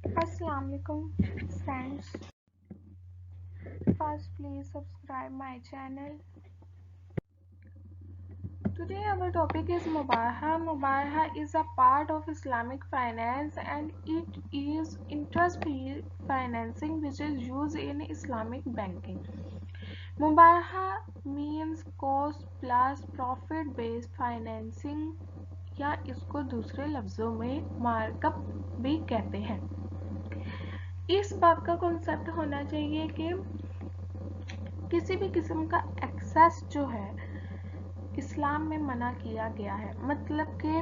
Assalamualaikum friends. First, please subscribe my channel. Today our topic is Mubaha. Mubaha is a part of Islamic finance and it is interest-free financing which is used in Islamic banking. Mubaha means cost plus profit based financing या इसको दूसरे लफ्जों में markup भी कहते हैं। इस बात का कॉन्सेप्ट होना चाहिए कि किसी भी किस्म का एक्सेस जो है इस्लाम में मना किया गया है। मतलब कि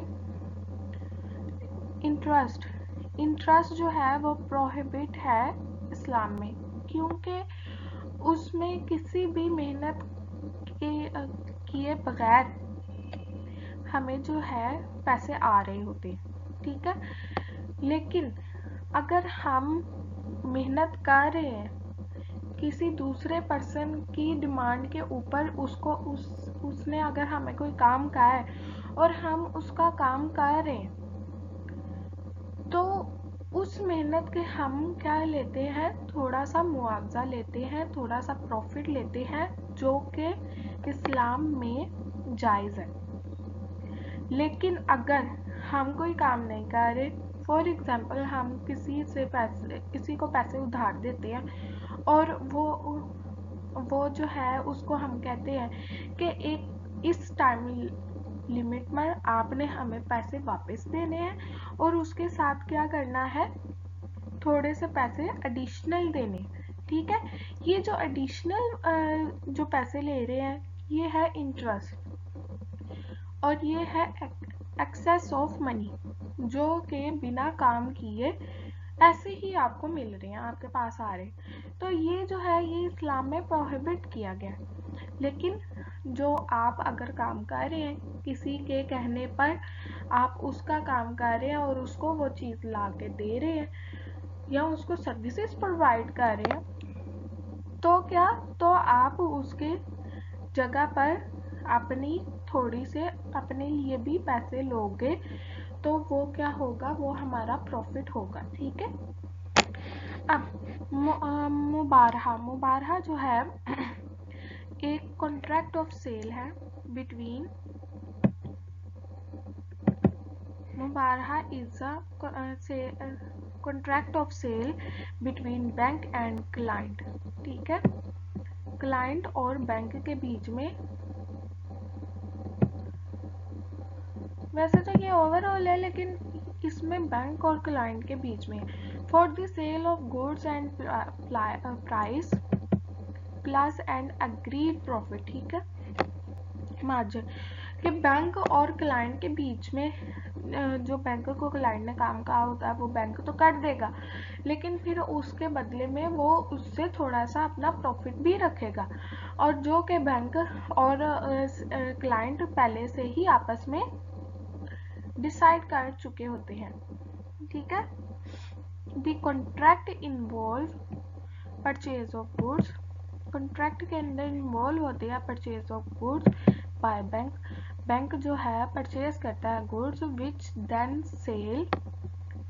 इंटरेस्ट जो है वो प्रोहिबिट है इस्लाम में, क्योंकि उसमें किसी भी मेहनत के किए बगैर हमें जो है पैसे आ रहे होते, ठीक है। लेकिन अगर हम मेहनत कर रहे हैं किसी दूसरे पर्सन की डिमांड के ऊपर, उसने अगर हमें कोई काम कहा है और हम उसका काम कर रहे हैं, तो उस मेहनत के हम क्या लेते हैं, थोड़ा सा मुआवजा लेते हैं, थोड़ा सा प्रॉफिट लेते हैं, जो कि इस्लाम में जायज़ है। लेकिन अगर हम कोई काम नहीं कर रहे, फॉर एग्जांपल हम किसी को पैसे उधार देते हैं और वो जो है उसको हम कहते हैं कि इस टाइम लिमिट में आपने हमें पैसे वापस देने हैं और उसके साथ क्या करना है, थोड़े से पैसे एडिशनल देने, ठीक है। ये जो एडिशनल जो पैसे ले रहे हैं ये है इंटरेस्ट, और ये है एक्सेस ऑफ मनी, जो कि बिना काम किए ऐसे ही आपको मिल रहे हैं, आपके पास आ रहे हैं। तो ये जो है ये इस्लाम में प्रोहिबिट किया गया। लेकिन जो आप अगर काम कर रहे हैं, किसी के कहने पर आप उसका काम कर रहे हैं और उसको वो चीज़ ला के दे रहे हैं या उसको सर्विसेज प्रोवाइड कर रहे हैं, तो आप उसके जगह पर अपनी थोड़ी से अपने लिए भी पैसे लोगे, तो वो क्या होगा, वो हमारा प्रॉफिट होगा, ठीक है। अब मुबारहा जो है एक कॉन्ट्रैक्ट ऑफ सेल है बिटवीन मुबारहा is a contract of sale between bank and client, ठीक है। क्लाइंट और बैंक के बीच में, वैसे तो ये ओवरऑल है लेकिन इसमें बैंक और क्लाइंट के बीच में, for the sale of goods and price plus and agreed profit, ठीक है, मार्जिन। कि बैंक और क्लाइंट के बीच में जो बैंक को क्लाइंट ने काम कहा होता है वो बैंक तो कर देगा, लेकिन फिर उसके बदले में वो उससे थोड़ा सा अपना प्रॉफिट भी रखेगा, और जो कि बैंक और क्लाइंट पहले से ही आपस में डिसाइड कर चुके होते हैं, ठीक है। The contract involve purchase of goods, contract के अंदर इन्वॉल्व होते हैं purchase of goods by bank, bank जो है परचेज करता है goods which then sell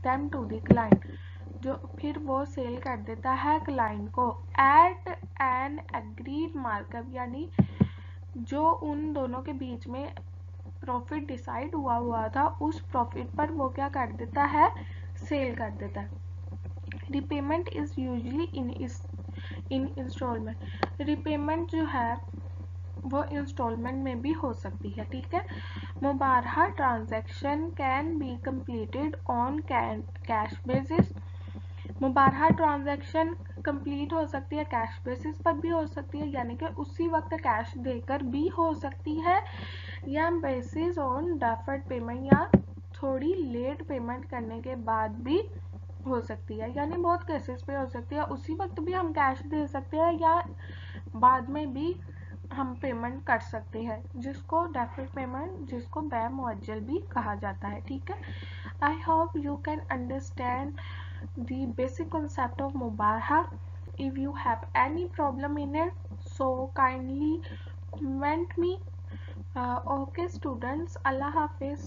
them to the client, जो फिर वो सेल कर देता है क्लाइंट को एट एन एग्रीड मार्कअप, यानी जो उन दोनों के बीच में प्रॉफिट डिसाइड हुआ था उस प्रॉफिट पर वो क्या कर देता है, सेल कर देता है। Repayment is usually in installment, repayment जो है वो इंस्टॉलमेंट में भी हो सकती है, ठीक है। मुबारहा transaction can be completed on cash basis, मुबारहा ट्रांजैक्शन कंप्लीट हो सकती है कैश बेसिस पर भी हो सकती है, यानी कि उसी वक्त कैश देकर भी हो सकती है, या बेसिस ऑन डेफर्ड पेमेंट, या थोड़ी लेट पेमेंट करने के बाद भी हो सकती है। यानी बहुत केसेस पे हो सकती है, उसी वक्त भी हम कैश दे सकते हैं या बाद में भी हम पेमेंट कर सकते हैं, जिसको डेफर्ड पेमेंट, जिसको बै मुअज्जल भी कहा जाता है, ठीक है। I hope you can understand the basic concept of mubaha. If you have any problem in it, so kindly comment me. Okay students, Allah Hafiz.